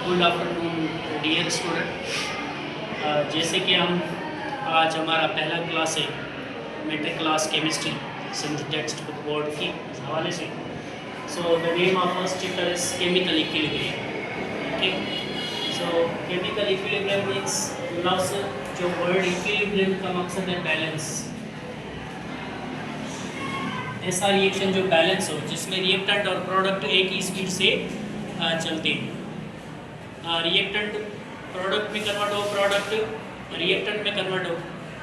Good afternoon dear student. जैसे कि हम आज हमारा पहला क्लास है matric class chemistry Sindh textbook board की हवाले से। So the name of first chapter is chemical equilibrium. Okay, so chemical equilibrium means लफ्ज़ जो वर्ड इक्विलिब्रियम का मकसद है बैलेंस। ऐसा रिएक्शन जो बैलेंस हो जिसमें रिएक्टेंट और प्रोडक्ट एक ही स्पीड से चलते हैं। रिएक्टेंट प्रोडक्ट में कन्वर्ट हो, प्रोडक्ट रिएक्टेंट में कन्वर्ट हो,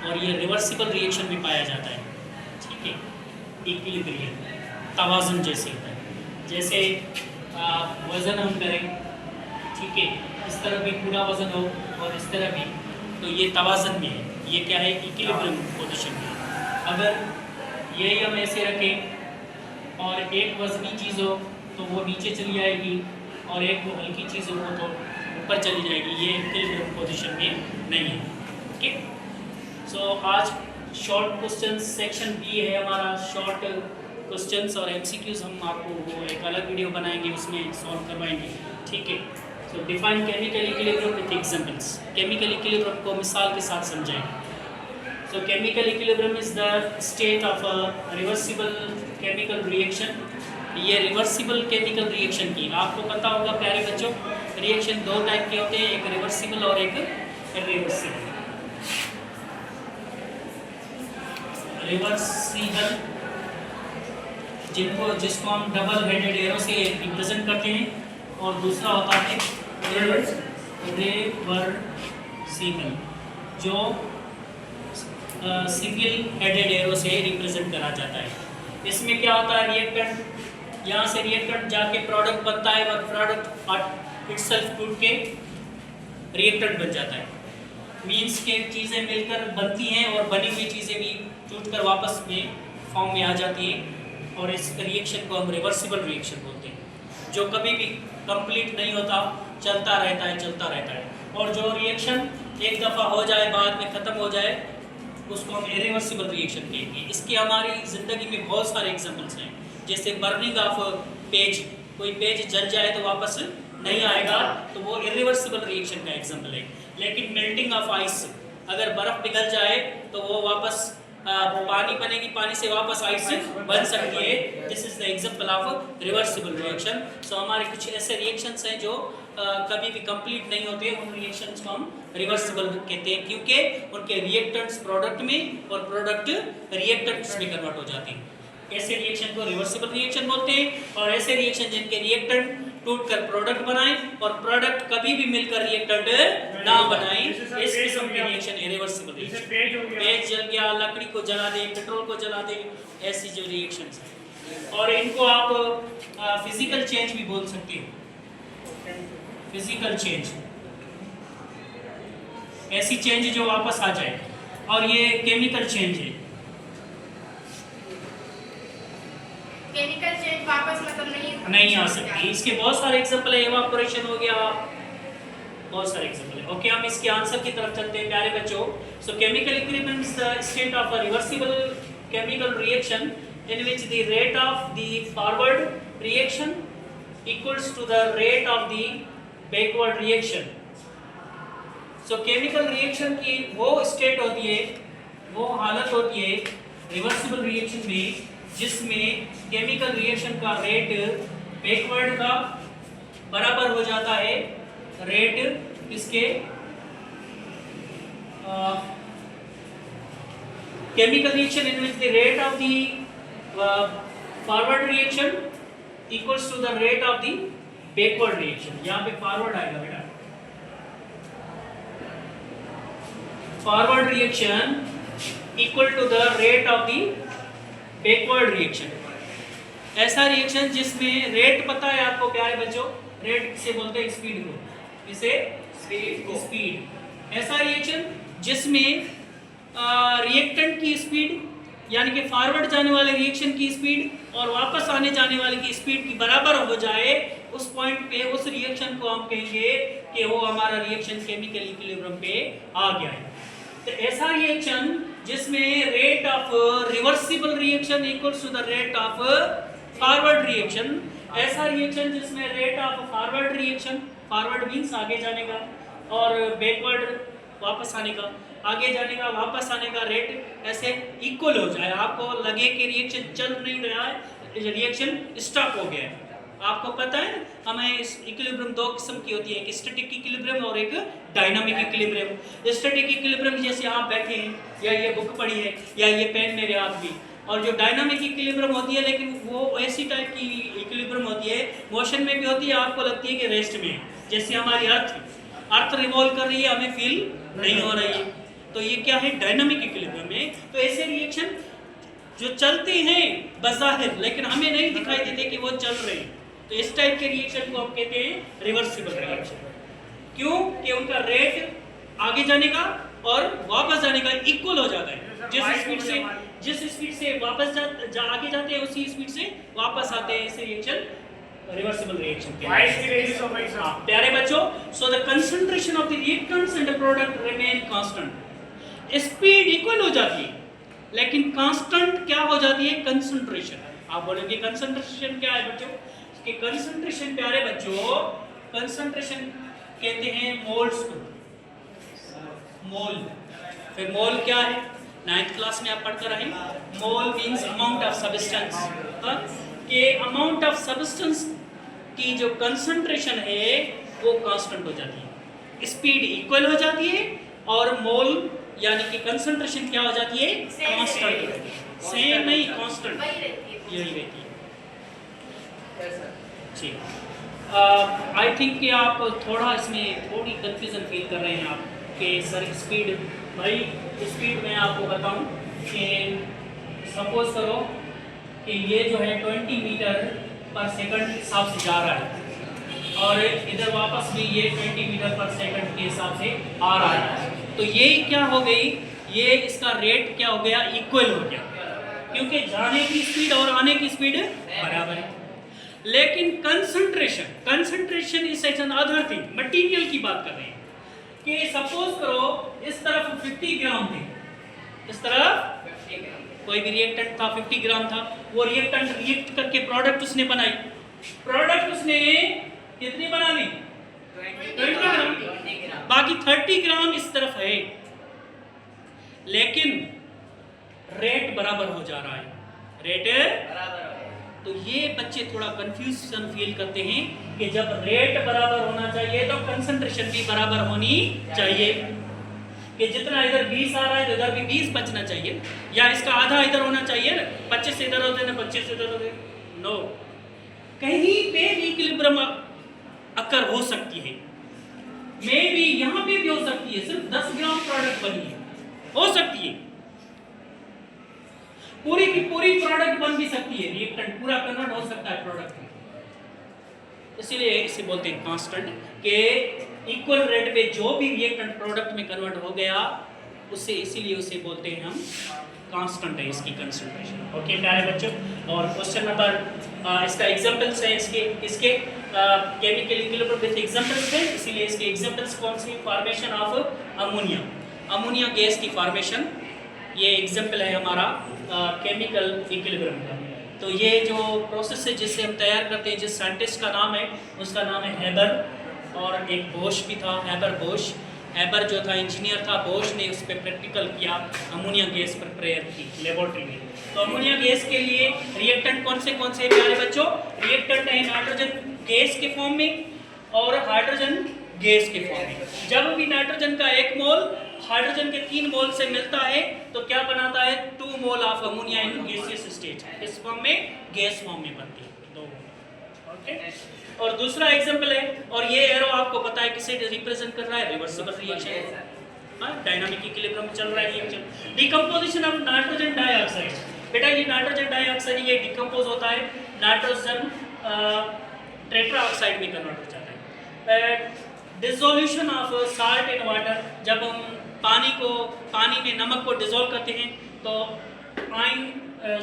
और ये रिवर्सिबल रिएक्शन भी पाया जाता है। ठीक है, इक्विलिब्रियम तवाज़ुन जैसे होता है। जैसे वज़न हम करें, ठीक है, इस तरह भी पूरा वज़न हो और इस तरह भी, तो ये तवाज़ुन में है। ये क्या है? इक्विलिब्रियम पोजीशन में। अगर यही हम ऐसे रखें और एक वज़नी चीज़ हो तो वो नीचे चली जाएगी, और एक वो हल्की चीज़ हो तो ऊपर चली जाएगी। ये इक्विलिब्रियम पोजीशन में नहीं है। ओके, सो आज शॉर्ट क्वेश्चंस सेक्शन बी है हमारा। शॉर्ट क्वेश्चंस और एमसीक्यूज हम आपको वो एक अलग वीडियो बनाएंगे, उसमें सॉल्व करवाएंगे। ठीक है, सो define chemical equilibrium with examples. Chemical equilibrium को मिसाल के साथ समझाएंगे। So chemical equilibrium is the state of a reversible chemical reaction। ये रिवर्सिबल केमिकल रिएक्शन की आपको पता होगा प्यारे बच्चों, रिएक्शन दो टाइप के होते हैं, एक रिवर्सिबल और एक इरिवर्सिबल। रिवर्सिबल जिसको हम डबल हेडेड एरो से रिप्रेजेंट करते हैं, और दूसरा होता है रिवर्सिबल जो सिंगल हेडेड एरो से रिप्रेजेंट करा जाता है। इसमें क्या होता है? रिएक्टेंट, यहाँ से रिएक्टेंट जाके प्रोडक्ट बनता है और प्रोडक्ट इटसेल्फ टूट के रिएक्टेंट बन जाता है। मीन्स के चीज़ें मिलकर बनती हैं और बनी हुई चीज़ें भी टूटकर वापस में फॉर्म में आ जाती हैं, और इस रिएक्शन को हम रिवर्सिबल रिएक्शन बोलते हैं, जो कभी भी कंप्लीट नहीं होता, चलता रहता है। और जो रिएक्शन एक दफ़ा हो जाए बाद में ख़त्म हो जाए उसको हम इरिवर्सिबल रिएक्शन कहेंगे। इसके हमारी ज़िंदगी में बहुत सारे एग्जांपल्स हैं। जैसे बर्निंग ऑफ पेज, कोई पेज जल जाए तो वापस नहीं आएगा, तो वो इरिवर्सिबल रिएक्शन का एग्जांपल है। लेकिन मेल्टिंग ऑफ आइस, अगर बर्फ़ पिघल जाए तो वो वापस पानी बनेगी, पानी से वापस आइस बन सकती है। This is the example of reversible reaction. So हमारे कुछ ऐसे रिएक्शंस हैं जो कभी भी कंप्लीट नहीं होते, उन रिएक्शंस को हम रिवर्सिबल कहते हैं, क्योंकि उनके रिएक्टेंट्स प्रोडक्ट में और प्रोडक्ट रिएक्टेंट्स में कन्वर्ट हो जाते हैं। ऐसे रिएक्शन को रिवर्सिबल रिएक्शन बोलते हैं। और ऐसे रिएक्शन जिनके रिएक्टेंट टूटकर प्रोडक्ट बनाए और प्रोडक्ट कभी भी मिलकर रिएक्टेंट ना बनाए, इस किस्म के रिएक्शन इरिवर्सिबल रिएक्शन। पेज जल गया, लकड़ी को जला दे, पेट्रोल को जला दे, ऐसी जो रिएक्शंस हैं। और इनको आप फिजिकल चेंज भी बोल सकते हो। फिजिकल चेंज, ऐसी चेंज जो वापस आ जाए। और ये केमिकल चेंज है। केमिकल चेंज वापस मतलब नहीं आ सकती। इसके बहुत सारे एग्जांपल है। इवापोरेशन हो गया, बहुत सारे एग्जांपल है। ओके, हम इसके आंसर की तरफ चलते हैं प्यारे बच्चों। सो chemical equilibrium is the state of a reversible chemical reaction in which the rate of the forward reaction equals to the rate of the backward reaction। so chemical reaction की वो स्टेट होती है, वो हालत होती है रिवर्सिबल रिएक्शन में, जिसमें केमिकल रिएक्शन का रेट बैकवर्ड का बराबर हो जाता है रेट इसके chemical reaction in which the rate of the forward reaction equals to the rate of the backward reaction। यहाँ पे फॉरवर्ड आएगा बेटा, forward reaction equal to the rate of the backward reaction. ऐसा रिएक्शन जिसमें rate पता है आपको प्यारे बच्चों, रेट से बोलते हैं स्पीड को, इसे स्पीड। ऐसा रिएक्शन जिसमें रिएक्टेंट की स्पीड यानी कि फॉरवर्ड जाने वाले रिएक्शन की स्पीड और वापस आने जाने वाले की स्पीड की बराबर हो जाए, उस पॉइंट पे उस रिएक्शन को हम कहेंगे कि वो हमारा रिएक्शन केमिकल इक्विलिब्रियम पे आ गया है। तो ऐसा रिएक्शन जिसमें rate of reversible reaction equals to the rate of forward reaction, ऐसा रिएक्शन जिसमें rate of forward reaction, forward means आगे जाने का, और बैकवर्ड वापस आने का, आगे जाने का वापस आने का रेट ऐसे इक्वल हो जाए, आपको लगे कि रिएक्शन चल नहीं रहा है, रिएक्शन स्टॉप हो गया है। आपको पता है हमें इस इक्विलिब्रियम दो किस्म की होती है, एक स्टैटिक इक्विलिब्रियम और एक डायनामिक इक्विलिब्रियम। स्टैटिक इक्विलिब्रियम जैसे आप बैठे हैं या ये बुक पढ़ी है या ये पेन मेरे हाथ में, और जो डायनामिक इक्विलिब्रियम होती है लेकिन वो ऐसी टाइप की इक्विलिब्रियम होती है, मोशन में भी होती है, आपको लगती है कि रेस्ट में है, जैसे हमारी अर्थ रिवॉल्व कर रही है, हमें फील नहीं हो रही है, तो ये क्या है, डायनामिक इक्विलिब्रियम में। तो ऐसे रिएक्शन जो चलते हैं बज़ाहिर लेकिन हमें नहीं दिखाई देते कि वो चल रहे हैं, तो इस टाइप के रिएक्शन को हम कहते हैं रिवर्सिबल रिएक्शन। क्यों कि उनका रेट आगे जाने का और वापस जाने का इक्वल हो जाता है, जिस स्पीड से वापस आगे जाते हैं उसी स्पीड से वापस आते हैं, ऐसे रिएक्शन रिवर्सिबल रिएक्शन प्यारे बच्चों। So the concentration of the reactants and the product remain constant. Speed equal हो जाती है लेकिन कांस्टेंट क्या हो जाती है, कंसंट्रेशन। आप बोलोगे कंसंट्रेशन क्या है बच्चों, कि कंसंट्रेशन प्यारे बच्चों, कंसंट्रेशन कहते हैं मोल्स को, मोल। फिर मोल क्या है, 9th क्लास में आप पढ़कर आए, मोल मींस अमाउंट ऑफ सब्सटेंस, कि अमाउंट ऑफ सब्सटेंस की जो कंसंट्रेशन है वो कांस्टेंट हो जाती है, स्पीड इक्वल हो जाती है और मोल यानी कि कंसंट्रेशन क्या हो जाती है, कांस्टेंट। सेम नहीं, कांस्टेंट यही रहती है। ठीक, आई थिंक कि आप थोड़ा इसमें थोड़ी कंफ्यूजन फील कर रहे हैं आप कि सर स्पीड, भाई स्पीड में आपको बताऊं कि सपोज करो कि ये जो है 20 मीटर पर सेकंड के हिसाब से जा रहा है और इधर वापस भी ये 20 मीटर पर सेकंड के हिसाब से आ रहा है, तो ये क्या हो गई, ये इसका रेट क्या हो गया, इक्वल हो गया, क्योंकि जाने की स्पीड और आने की स्पीड बराबर है। लेकिन concentration is an other thing, material की बात कर रहे हैं कि सपोज करो इस तरफ 50 ग्राम थे, इस तरफ कोई भी रिएक्टेंट था 50 ग्राम था, वो रिएक्टेंट रिएक्ट करके प्रोडक्ट उसने बनाई, प्रोडक्ट उसने कितनी बनानी, 20 ग्राम, बाकी 30 ग्राम इस तरफ है, लेकिन रेट बराबर हो जा रहा है, रेट बराबर। तो ये बच्चे थोड़ा कंफ्यूजन फील करते हैं कि जब रेट बराबर होना चाहिए तो कंसंट्रेशन भी बराबर होनी चाहिए, कि जितना इधर 20 आ रहा है तो इधर भी 20 बचना चाहिए, या इसका आधा इधर होना चाहिए ना, 25 इधर होते ना 25 इधर होते, नो, कहीं पे भी इक्विलिब्रियम अकर हो सकती है, मे भी यहाँ पे भी हो सकती है, सिर्फ 10 ग्राम प्रोडक्ट बनी है, हो सकती है, पूरी की पूरी प्रोडक्ट बन भी सकती है, रिएक्टेंट पूरा कन्वर्ट हो सकता है प्रोडक्ट में, इसीलिए इसे बोलते हैं कांस्टेंट, कि इक्वल रेट पे जो भी रिएक्टेंट प्रोडक्ट में कन्वर्ट हो गया उससे, इसीलिए उसे बोलते हैं हम कांस्टेंट है इसकी कंसंट्रेशन। ओके प्यारे बच्चों, और क्वेश्चन नंबर इसका एग्जांपल्स है इसके केमिकल इक्विलिब्रियम विद एग्जांपल्स है, इसीलिए इसके एग्जांपल्स कौन सी, फॉर्मेशन ऑफ अमोनिया गैस की फॉर्मेशन, ये एग्जांपल है हमारा केमिकल इक्विलिब्रियम का। तो ये जो प्रोसेस है जिससे हम तैयार करते हैं, जिस साइंटिस्ट का नाम है उसका नाम है हेबर, और एक बोश भी था, हेबर जो था इंजीनियर था, बोश ने उस पर प्रैक्टिकल किया, अमोनिया गैस पर प्रेयर की लेबोरेटरी में। तो अमोनिया गैस के लिए रिएक्टेंट कौन से प्यारे बच्चों, रिएक्टेंट है नाइट्रोजन गैस के फॉर्म में और हाइड्रोजन गैस के फॉर्म में। जब भी नाइट्रोजन का 1 मोल हाइड्रोजन के 3 मोल से मिलता है तो क्या बनाता है, 2 mole of ammonia in gaseous state, इस फॉर्म में गैस फॉर्म में बनती है 2 मोल। ओके, और दूसरा एग्जांपल है, और ये एरो आपको पता है किसे रिप्रेजेंट कर रहा है, रिवर्सिबल रिएक्शन, डायनामिक इक्विलिब्रियम में चल रहा है reaction. Decomposition of nitrogen dioxide, बेटा ये नाइट्रोजन डाइऑक्साइड ये डिकम्पोज होता है नाइट्रोजन टेट्रा ऑक्साइड में कन्वर्ट हो जाता है। Dissolution of salt in water, जब हम पानी में नमक को डिसॉल्व करते हैं तो आयन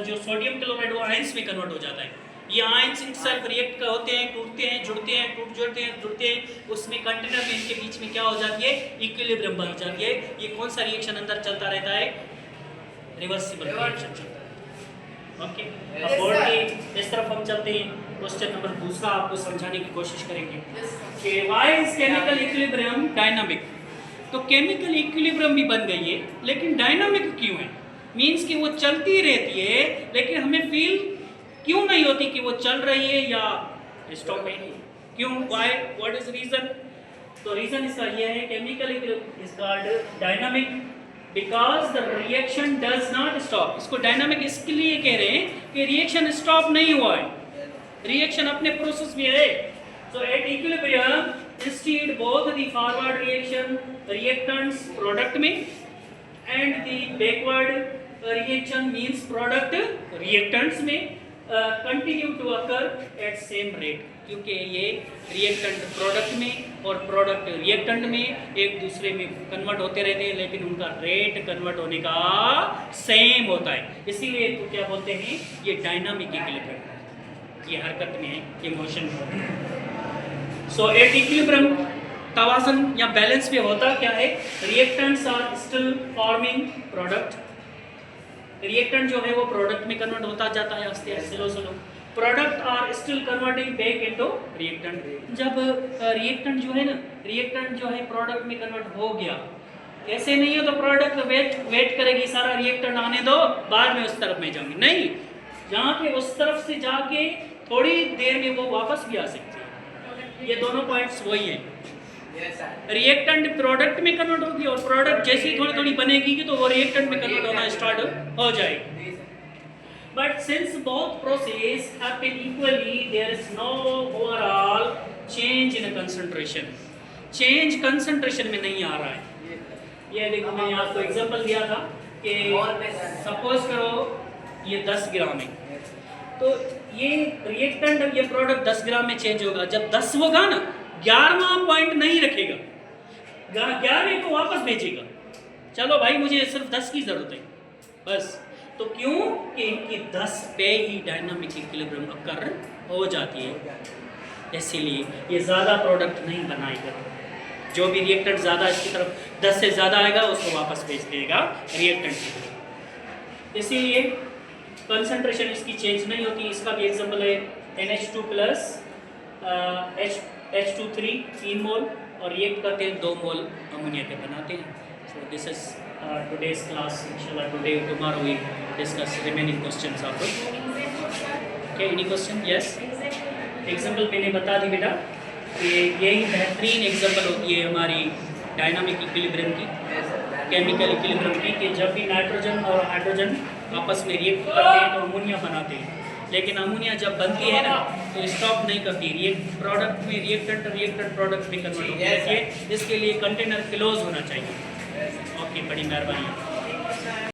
जो सोडियम क्लोराइड वो आयंस में कन्वर्ट हो जाता है, ये आयंस इटसेल्फ रिएक्ट होते हैं, टूटते हैं, जुड़ते हैं, उसमें कंटेनर में इनके बीच में क्या हो जाती है, इक्विलिब्रियम बन जाती है। ये कौन सा रिएक्शन अंदर चलता रहता है, रिवर्सिबल रिएक्शन चलता है। ओके, अब बोर्ड की इस तरफ हम चलते हैं। क्वेश्चन नंबर दूसरा आपको समझाने की कोशिश करेंगे Yes, sir. कि why is chemical equilibrium dynamic. तो केमिकल इक्विलिब्रियम भी बन गई है, लेकिन डायनामिक क्यों है? मीन्स कि वो चलती रहती है, लेकिन हमें फील क्यों नहीं होती कि वो चल रही है या स्टॉप है? क्यों? व्हाई? What is reason? तो रीजन इसका यह है, chemical is called dynamic because the reaction does not stop. इसको डायनामिक इसके लिए कह रहे हैं कि रिएक्शन स्टॉप नहीं हुआ है, रिएक्शन अपने प्रोसेस में है। So at equilibrium, instead both the forward reaction reactants product में and the backward reaction means product reactants में continue to occur at same rate, क्योंकि ये reactant product में और product reactant में एक दूसरे में कन्वर्ट होते रहते हैं, लेकिन उनका रेट कन्वर्ट होने का सेम होता है। इसीलिए तो क्या बोलते हैं, ये डायनामिक इक्विलिब्रियम, ये हरकत में है, ये मोशन में है। सो एट इक्विलिब्रियम तवाज़ुन या बैलेंस में होता क्या है, reactants are still forming product. Reactant जो है वो प्रोडक्ट में कन्वर्ट होता जाता है आस्ते आस्ते, slow slow. Product are still converting back into reactant. जब रिएक्टेंट जो है ना, रिएक्टेंट जो है प्रोडक्ट में कन्वर्ट हो गया, ऐसे नहीं है तो प्रोडक्ट वेट करेगी सारा रिएक्टेंट आने दो, बाद में उस तरफ में जाऊंगी, नहीं, जहाँ पे उस तरफ से जाके थोड़ी देर में वो वापस भी आ सकती है। ये दोनों पॉइंट्स वही है। रिएक्टेंट प्रोडक्ट में कन्वर्ट होगी और प्रोडक्ट जैसी थोड़ी थोड़ी बनेगी तो वो रिएक्टेंट में कन्वर्ट होना स्टार्ट हो जाएगी। But since both process happen equally, there is no overall change in concentration. Change concentration में नहीं आ रहा है। ये देखो, मैंने आपको एग्जांपल दिया था कि सपोज करो ये 10 ग्राम है, तो ये रिएक्टेंट ये प्रोडक्ट 10 ग्राम में चेंज होगा। जब 10 होगा ना, 11वां पॉइंट नहीं रखेगा, 11वें को वापस भेजेगा। चलो भाई, मुझे सिर्फ 10 की जरूरत है बस। तो क्यों कि इनकी 10 पे ही डायनामिक इक्विलिब्रियम अकर हो जाती है, इसीलिए ये ज़्यादा प्रोडक्ट नहीं बनाएगा। जो भी रिएक्टेंट ज़्यादा इसकी तरफ 10 से ज़्यादा आएगा उसको वापस भेज देगा रिएक्टेंट की तरफ, इसीलिए कंसंट्रेशन इसकी चेंज नहीं होती। इसका भी एग्जांपल है NH2 प्लस H2 3 मोल और रिएक्ट करते हैं 2 मोल अमोनिया के बनाते हैं। So this is today's class. इंशाल्लाह today tomorrow we discuss remaining questions after. Okay, any question? Yes, example मैंने बता दी बेटा कि यही बेहतरीन एग्जांपल होती है हमारी डायनामिक इक्विलिब्रियम की, केमिकल इक्विलिब्रियम की, कि जब भी नाइट्रोजन और हाइड्रोजन आपस में रिएक्ट करते हैं तो अमोनिया बनाते हैं, लेकिन अमोनिया जब बनती है ना तो स्टॉप नहीं करती, प्रोडक्ट में रिएक्टेंट प्रोडक्ट में कन्वर्ट होती रहती है। इसके लिए कंटेनर क्लोज होना चाहिए। ओके, बड़ी मेहरबानी।